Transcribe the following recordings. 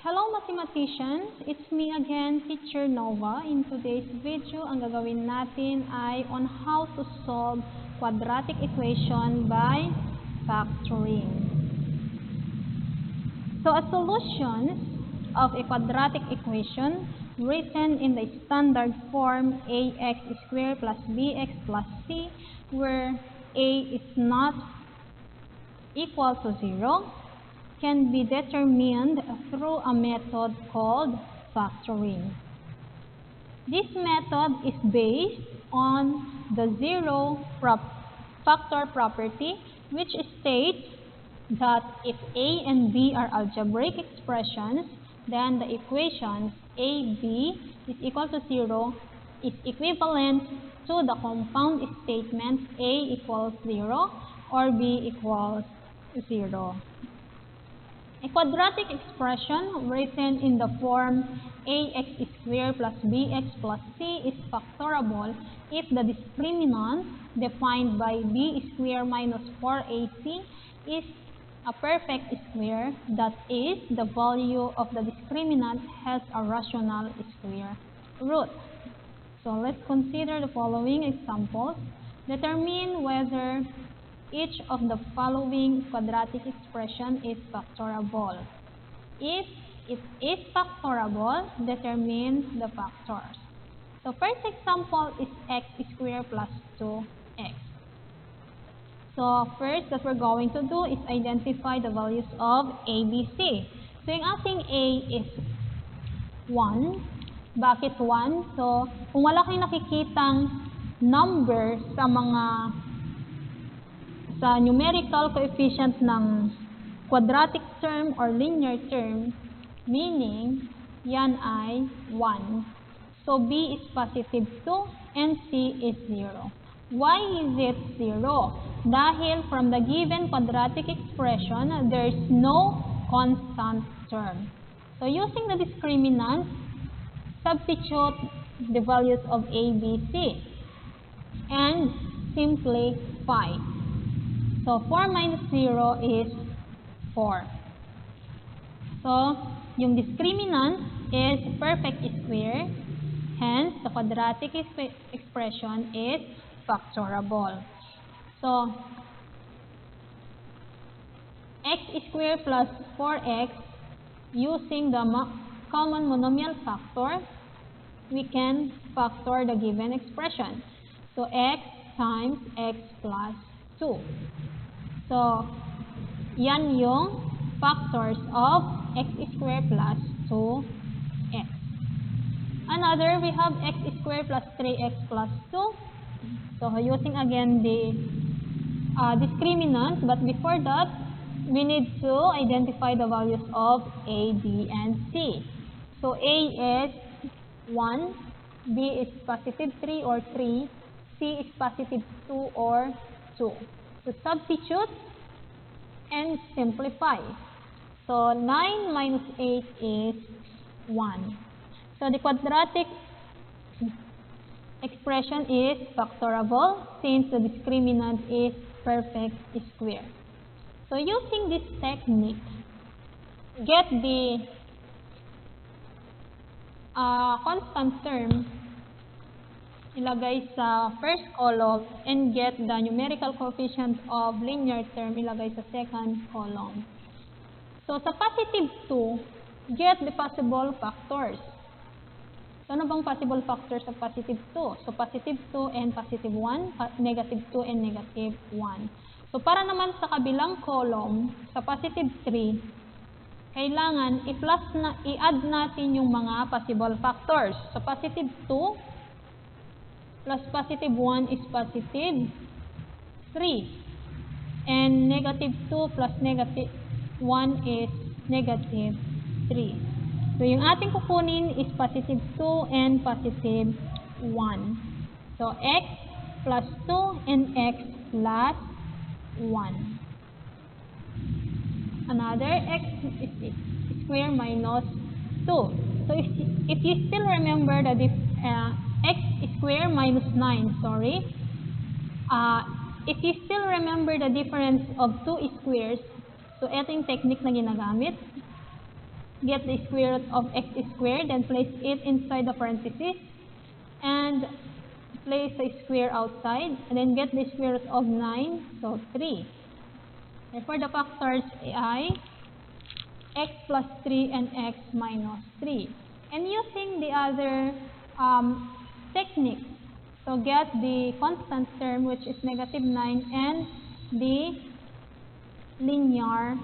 Hello mathematicians! It's me again, Teacher Nova. In today's video, ang gagawin natin ay on how to solve quadratic equation by factoring. So a solution of a quadratic equation written in the standard form ax squared plus bx plus c, where a is not equal to 0, can be determined through a method called factoring. This method is based on the zero factor property, which states that if a and b are algebraic expressions, then the equations ab is equal to 0 is equivalent to the compound statement a equals 0 or b equals 0. A quadratic expression written in the form ax squared plus bx plus c is factorable if the discriminant defined by b squared minus 4ac is a perfect square, that is, the value of the discriminant has a rational square root. So let's consider the following examples. Determine whether each of the following quadratic expression is factorable. If it is factorable, determine the factors. So first example is x squared plus 2x. So first that we're going to do is identify the values of a, b, c. So yung ating a is 1. Bakit 1? So kung wala kayong nakikitang number sa numerical coefficient ng quadratic term or linear term, meaning yan ay 1. So b is positive 2 and c is 0. Why is it 0? Dahil from the given quadratic expression, there is no constant term. So using the discriminant, substitute the values of a, b, c and simplify. So 4 minus 0 is 4. So yung discriminant is perfect square, hence the quadratic expression is factorable. So x squared plus 4x, using the common monomial factor, we can factor the given expression. So x times x plus 2. So, yan yung factors of x squared plus 2x. Another, we have x squared plus 3x plus 2. So, using again the discriminant, but before that, we need to identify the values of a, b, and c. So, a is 1, b is positive 3 or 3, c is positive 2 or 2. So substitute and simplify. So 9 minus 8 is 1. So the quadratic expression is factorable since the discriminant is perfect square. So using this technique, get the constant term, ilagay sa first column, and get the numerical coefficient of linear term, ilagay sa second column. So sa positive 2, get the possible factors. So ano bang possible factors sa positive 2? So positive 2 and positive 1, negative 2 and negative 1. So para naman sa kabilang column, sa positive 3, kailangan i-add natin yung mga possible factors. So positive 2 plus positive 1 is positive 3. And negative 2 plus negative 1 is negative 3. So yung ating kukunin is positive 2 and positive 1. So x plus 2 and x plus 1. Another x is square minus 2. So if you still remember the x square minus 9, sorry. If you still remember the difference of two squares, so ito yung technique na ginagamit. get the square root of x squared, then place it inside the parenthesis, and place the square outside, and then get the square root of 9, so 3. Therefore, the factors ay x plus 3 and x minus 3. And using the other technique, so get the constant term, which is negative 9, and the linear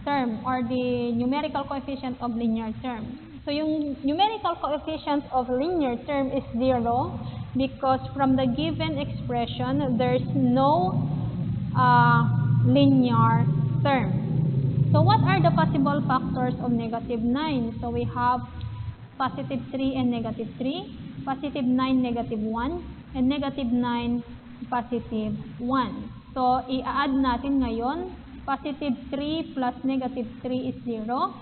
term or the numerical coefficient of linear term. So yung numerical coefficient of linear term is 0 because from the given expression, there's no linear term. So what are the possible factors of negative 9? So we have positive 3 and negative 3, positive 9, negative 1, and negative 9, positive 1. So i-add natin ngayon, positive 3 plus negative 3 is 0,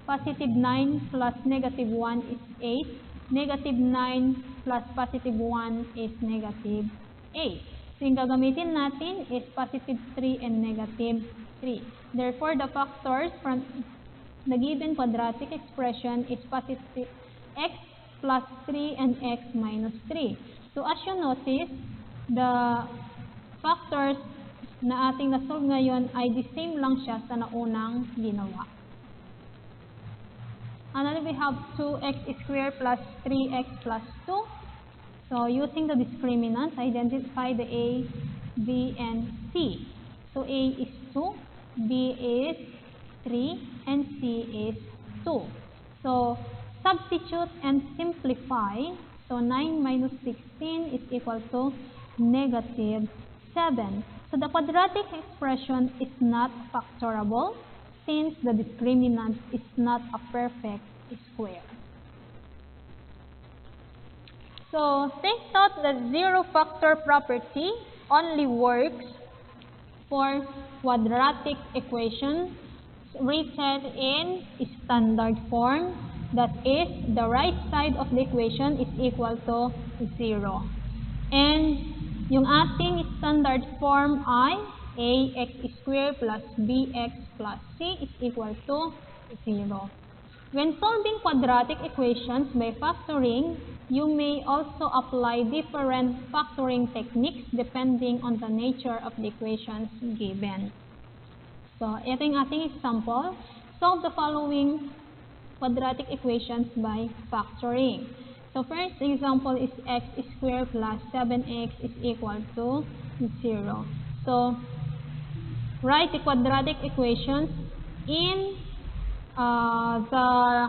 positive 9 plus negative 1 is 8, negative 9 plus positive 1 is negative 8. So yung gagamitin natin is positive 3 and negative 3. Therefore, the factors from the given quadratic expression is positive x plus 3 and x minus 3. So as you notice, the factors na ating nasolve ngayon ay the same lang siya sa naunang ginawa. And then we have 2x squared plus 3x plus 2. So using the discriminants, identify the a, b, and c. So a is 2, b is 3, and c is 2. So substitute and simplify. So 9 minus 16 is equal to negative 7. So the quadratic expression is not factorable since the discriminant is not a perfect square. So take note that zero factor property only works for quadratic equations written in standard form. That is, the right side of the equation is equal to 0. And yung ating standard form ay ax squared plus bx plus c is equal to 0. When solving quadratic equations by factoring, you may also apply different factoring techniques depending on the nature of the equations given. So, ito yung ating example. Solve the following quadratic equations by factoring. So, first example is x squared plus 7x is equal to 0. So, write the quadratic equations in the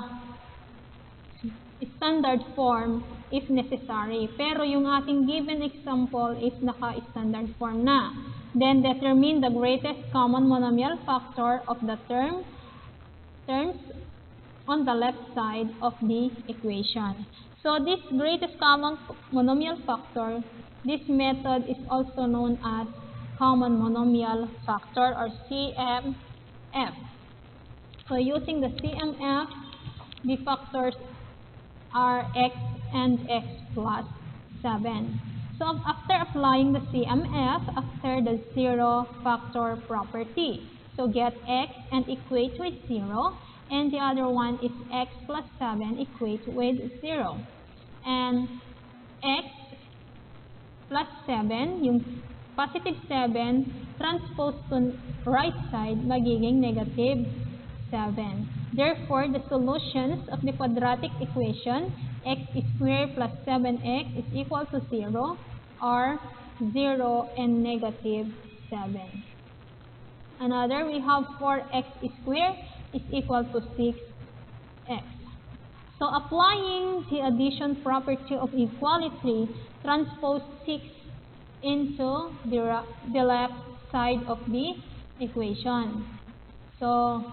standard form if necessary. Pero yung ating given example is naka-standard form na. Then determine the greatest common monomial factor of the terms on the left side of the equation. So this greatest common monomial factor, this method is also known as common monomial factor or CMF. So using the CMF, the factors are x and x plus 7. So after applying the CMF, after the zero factor property, so get x and equate with 0, and the other one is x plus 7 equate with 0. And x plus 7, yung positive 7, transpose to right side, magiging negative 7. Therefore, the solutions of the quadratic equation x squared plus 7x is equal to 0 are 0 and negative 7. Another, we have 4x squared is equal to 6x. So, applying the addition property of equality, transpose 6 into the left side of the equation. So,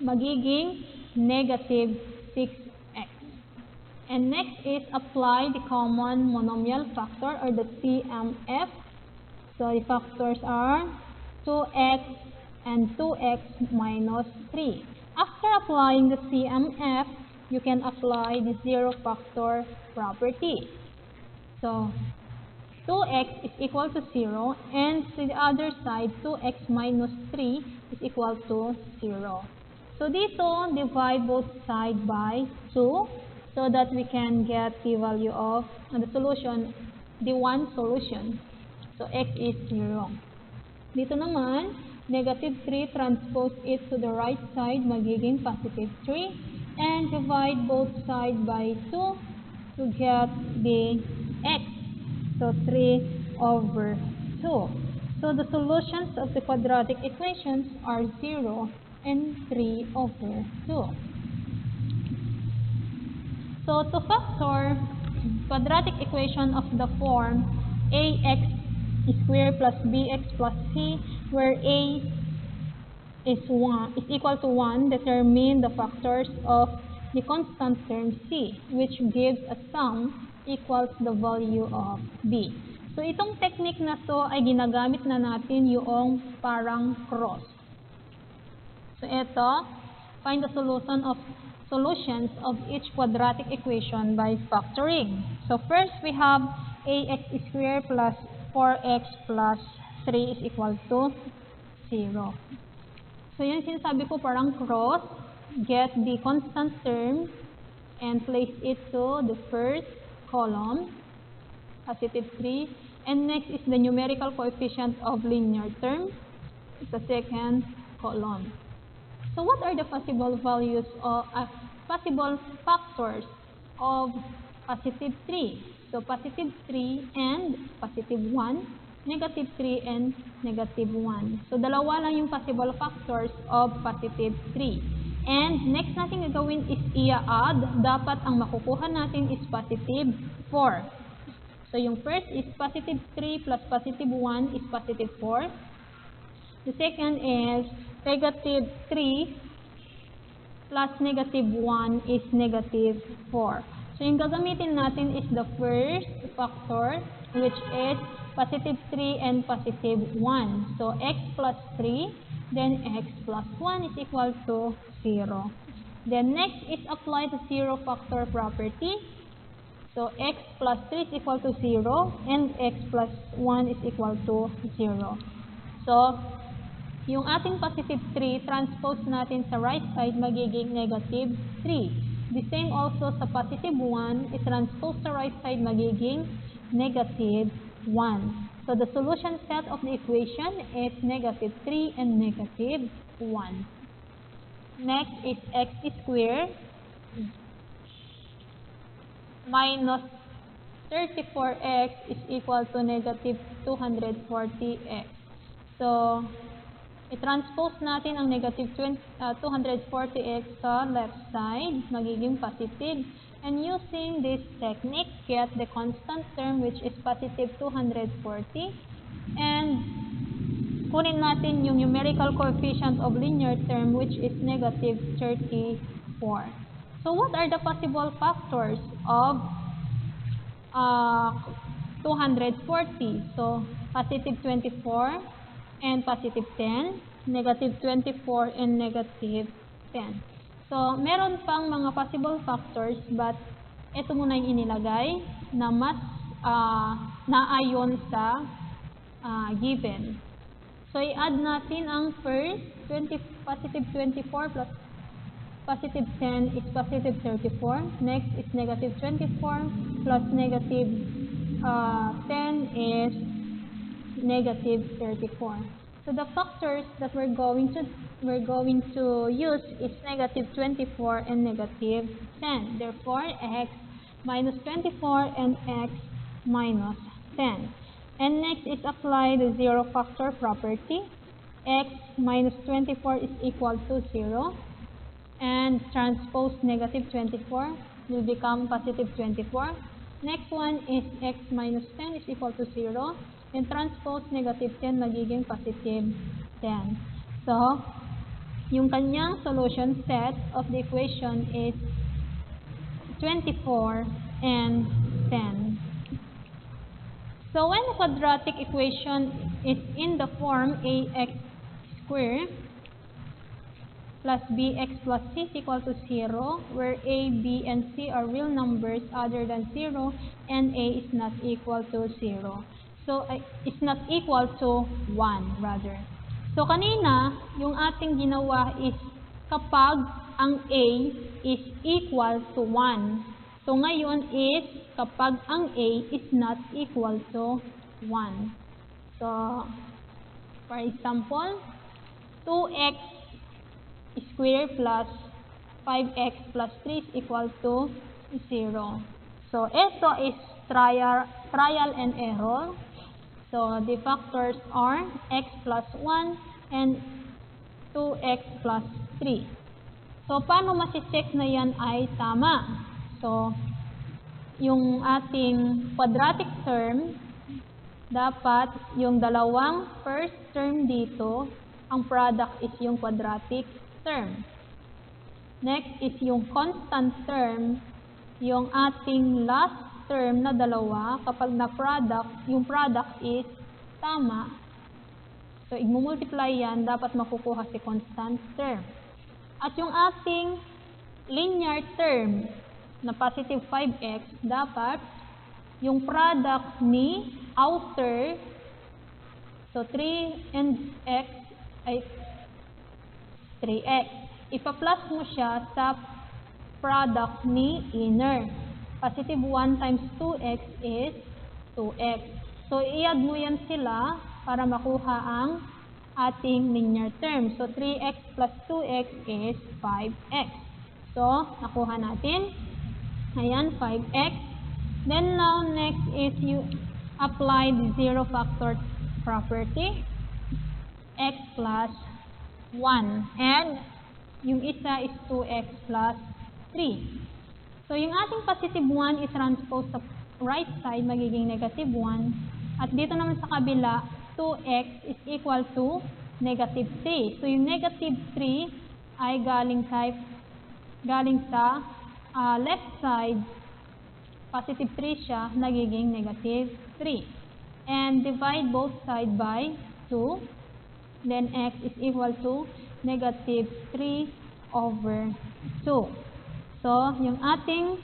magiging negative 6x. And next is apply the common monomial factor or the CMF. So the factors are 2x and 2x minus 3. After applying the CMF, you can apply the zero factor property. So 2x is equal to 0, and to the other side, 2x minus 3 is equal to 0. So dito, divide both sides by 2 so that we can get the value of the solution, the one solution. So x is 0. Dito naman, negative 3, transpose it to the right side, magiging positive 3. And divide both sides by 2 to get the x. So 3 over 2. So the solutions of the quadratic equations are 0 and 3 over 2. So to factor quadratic equation of the form ax squared plus bx plus c, where a is equal to 1, determine the factors of the constant term c, which gives a sum equals the value of b. So itong technique na to ay ginagamit na natin yung parang cross. So ito, find the solutions of each quadratic equation by factoring. So first we have ax squared plus 4x plus 3 is equal to 0. So yan sinasabi ko parang cross, get the constant term and place it to the first column, positive 3, and next is the numerical coefficient of linear term, the second column. So what are the possible values or possible factors of positive 3? So positive 3 and positive 1. Negative 3 and negative 1. So, dalawa lang yung possible factors of positive 3. And next natin gagawin is i-add. Dapat ang makukuha natin is positive 4. So, yung first is positive 3 plus positive 1 is positive 4. The second is negative 3 plus negative 1 is negative 4. So, yung gagamitin natin is the first factor, which is positive 3 and positive 1. So, x plus 3, then x plus 1 is equal to 0. Then next is apply the zero factor property. So, x plus 3 is equal to 0 and x plus 1 is equal to 0. So, yung ating positive 3, transpose natin sa right side, magiging negative 3. The same also sa positive 1, is transpose sa right side, magiging negative 1. So the solution set of the equation is negative 3 and negative 1. Next is x squared minus 34x is equal to negative 240x. So, i-transpose natin ang negative 240x sa left side, magiging positive. And using this technique, get the constant term which is positive 240 and kunin natin yung numerical coefficient of linear term which is negative 34. So what are the possible factors of 240? So positive 24 and positive 10, negative 24 and negative 10. So, meron pang mga possible factors, but ito muna yung inilagay na mas naayon sa given. So, i-add natin ang first, positive 24 plus positive 10 is positive 34. Next is negative 24 plus negative 10 is negative 34. So the factors that we're going to use is negative 24 and negative 10. Therefore, x minus 24 and x minus 10. And next is apply the zero factor property. X minus 24 is equal to 0. And transpose negative 24 will become positive 24. Next one is x minus 10 is equal to 0. And transpose negative 10 magiging positive 10. So, yung kanyang solution set of the equation is 24 and 10. So, when the quadratic equation is in the form ax squared plus bx plus c is equal to 0, where a, b, and c are real numbers other than 0, and a is not equal to 0. So, it's not equal to 1, rather. So, kanina, yung ating ginawa is kapag ang A is equal to 1. So, ngayon is kapag ang A is not equal to 1. So, for example, 2x squared plus 5x plus 3 is equal to 0. So, ito is trial and error. So, the factors are x plus 1 and 2x plus 3. So, paano masi-check na yan ay tama? So, yung ating quadratic term, dapat yung dalawang first term dito, ang product is yung quadratic term. Next is yung constant term, yung ating last term na dalawa, kapag na-product, yung product is tama. So, i-multiply yan, dapat makukuha si constant term. At yung ating linear term na positive 5x, dapat yung product ni outer, so 3 and x ay 3x. Ipa-plus mo siya sa product ni inner. Positive 1 times 2x is 2x. So, i-add mo yan sila para makuha ang ating linear term. So, 3x plus 2x is 5x. So, nakuha natin. Ayan, 5x. Then now, next is you apply the zero factor property. X plus 1. And yung isa is 2x plus 3. So, yung ating positive 1 is transposed sa right side, magiging negative 1. At dito naman sa kabila, 2x is equal to negative 3. So, yung negative 3 ay galing sa left side, positive 3 siya, nagiging negative 3. And divide both sides by 2. Then, x is equal to negative 3 over 2. So, yung ating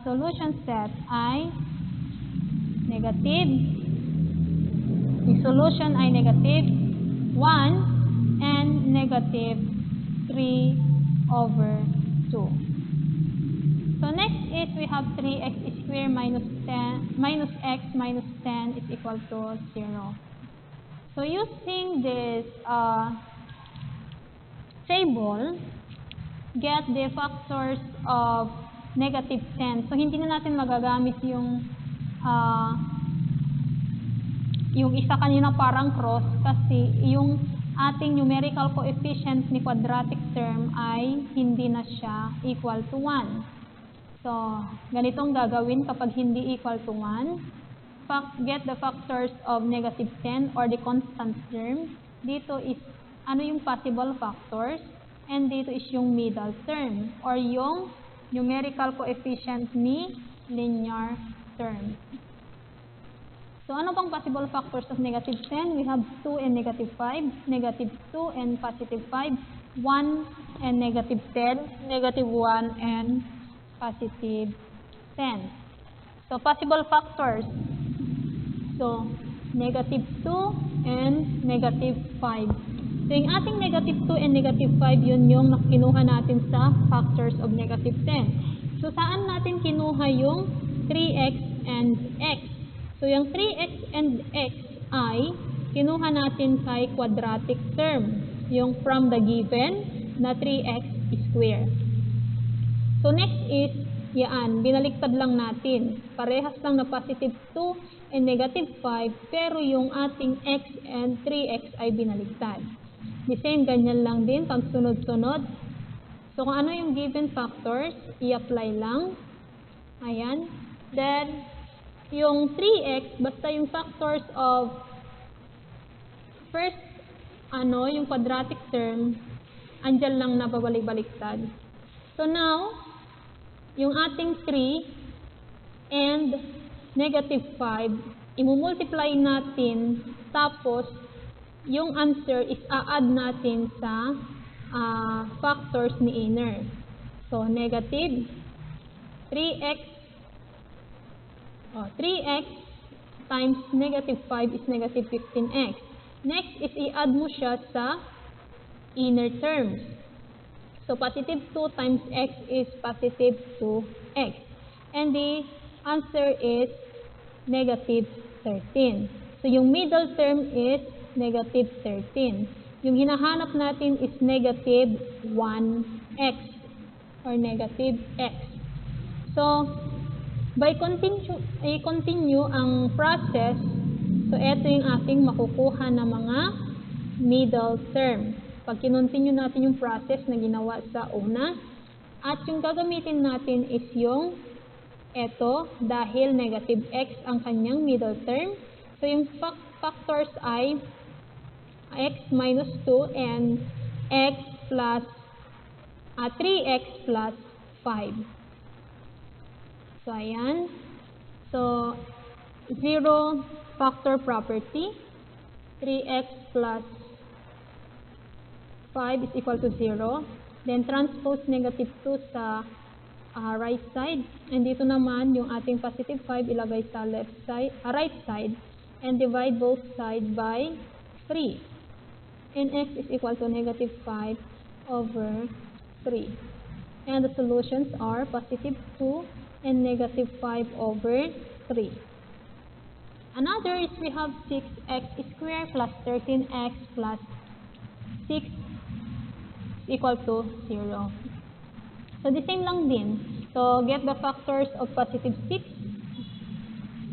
solution set ay negative. Yung solution ay negative 1 and negative 3 over 2. So, next is we have 3x squared minus x minus 10 is equal to 0. So, using this table, get the factors of negative 10. So, hindi na natin magagamit yung isa kanina parang cross kasi yung ating numerical coefficient ni quadratic term ay hindi na siya equal to 1. So, ganitong gagawin kapag hindi equal to 1. Get the factors of negative 10 or the constant term. Dito is ano yung possible factors and dito is yung middle term or yung numerical coefficient ni linear term. So, ano bang possible factors of negative 10? We have 2 and negative 5, negative 2 and positive 5, 1 and negative 10, negative 1 and positive 10. So, possible factors. So, negative 2 and negative 5. So, yung ating negative 2 and negative 5, yun yung kinuha natin sa factors of negative 10. So, saan natin kinuha yung 3x and x? So, yung 3x and x ay kinuha natin kay quadratic term, yung from the given na 3x squared. So, next is, yan, binaliktad lang natin. Parehas lang na positive 2 and negative 5, pero yung ating x and 3x ay binaliktad. The same, ganyan lang din, pag sunod-sunod. So, kung ano yung given factors, i-apply lang. Ayan. Then, yung 3x, basta yung factors of first, yung quadratic term, andyan lang na babalik-baliktad. So, now, yung ating 3 and negative 5, imumultiply natin, tapos, yung answer is a-add natin sa factors ni inner. So, negative 3x times negative 5 is negative 15x. Next is i-add mo siya sa inner terms. So positive 2 times x is positive 2x. And the answer is negative 13. So yung middle term is negative 13. Yung hinahanap natin is negative 1x or negative x. So, by continue ang process, so ito yung ating makukuha na mga middle term. Pag kinontinue natin yung process na ginawa sa una, at yung gagamitin natin is yung ito, dahil negative x ang kanyang middle term. So, yung factors ay x minus 2 and x plus 3x plus 5. So, ayan. So, 0 factor property. 3x plus 5 is equal to 0. Then, transpose negative 2 sa right side. And dito naman, yung ating positive 5 ilagay sa left side, right side. And divide both sides by 3. And x is equal to negative 5 over 3. And the solutions are positive 2 and negative 5 over 3. Another is we have 6x squared plus 13x plus 6 is equal to 0. So, the same lang din. So, get the factors of positive 6.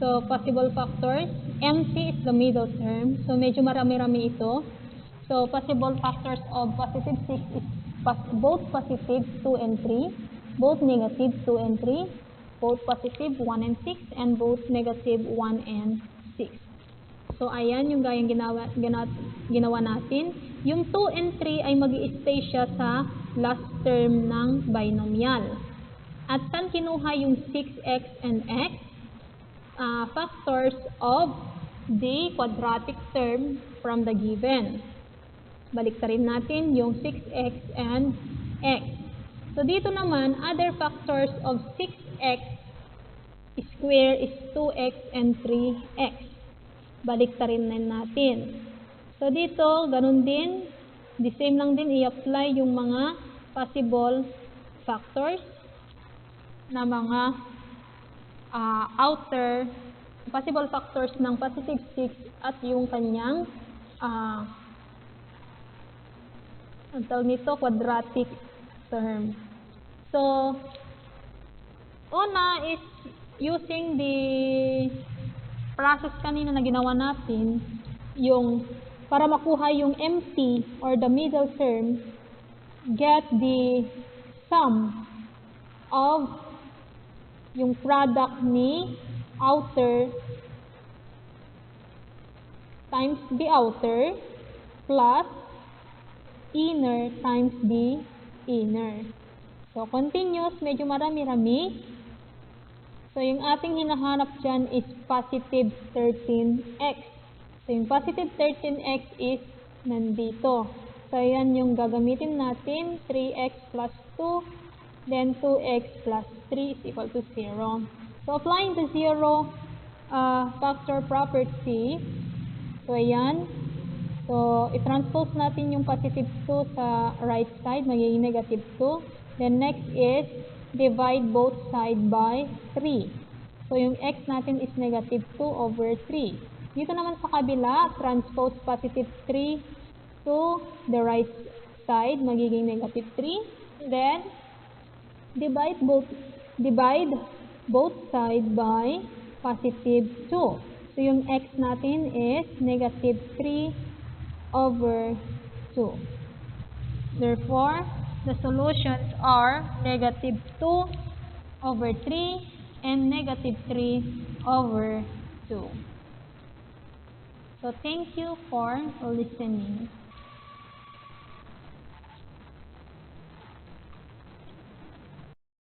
So, possible factors. MC is the middle term. So, medyo marami-rami ito. So, possible factors of positive 6 is both positive 2 and 3, both negative 2 and 3, both positive 1 and 6, and both negative 1 and 6. So, ayan yung gayang ginawa natin. Yung 2 and 3 ay mag-i-stay siya sa last term ng binomial. At saan kinuha yung 6x and x? Factors of the quadratic term from the given. Baliktarin natin yung 6x and x. So, dito naman, other factors of 6x square is 2x and 3x. Baliktarin na natin. So, dito, ganun din. The same lang din, i-apply yung mga possible factors na mga outer, possible factors ng positive 6 at yung kanyang ang tawag nito, quadratic term. So, una is using the process kanina na ginawa natin, yung para makuha yung MC or the middle term, get the sum of yung product ni outer times the outer plus inner times the inner. So, continuous, medyo marami-rami. So, yung ating hinahanap dyan is positive 13x. So, yung positive 13x is nandito. So, yan yung gagamitin natin. 3x plus 2, then 2x plus 3 is equal to 0. So, applying the 0 factor property, so, ayan. So, i-transpose natin yung positive 2 sa right side, magiging negative 2. Then, next is divide both sides by 3. So, yung x natin is negative 2 over 3. Dito naman sa kabila, transpose positive 3 to the right side, magiging negative 3. Then, divide both sides by positive 2. So, yung x natin is negative 3 over 2. Therefore, the solutions are negative 2 over 3 and negative 3 over 2. So, thank you for listening.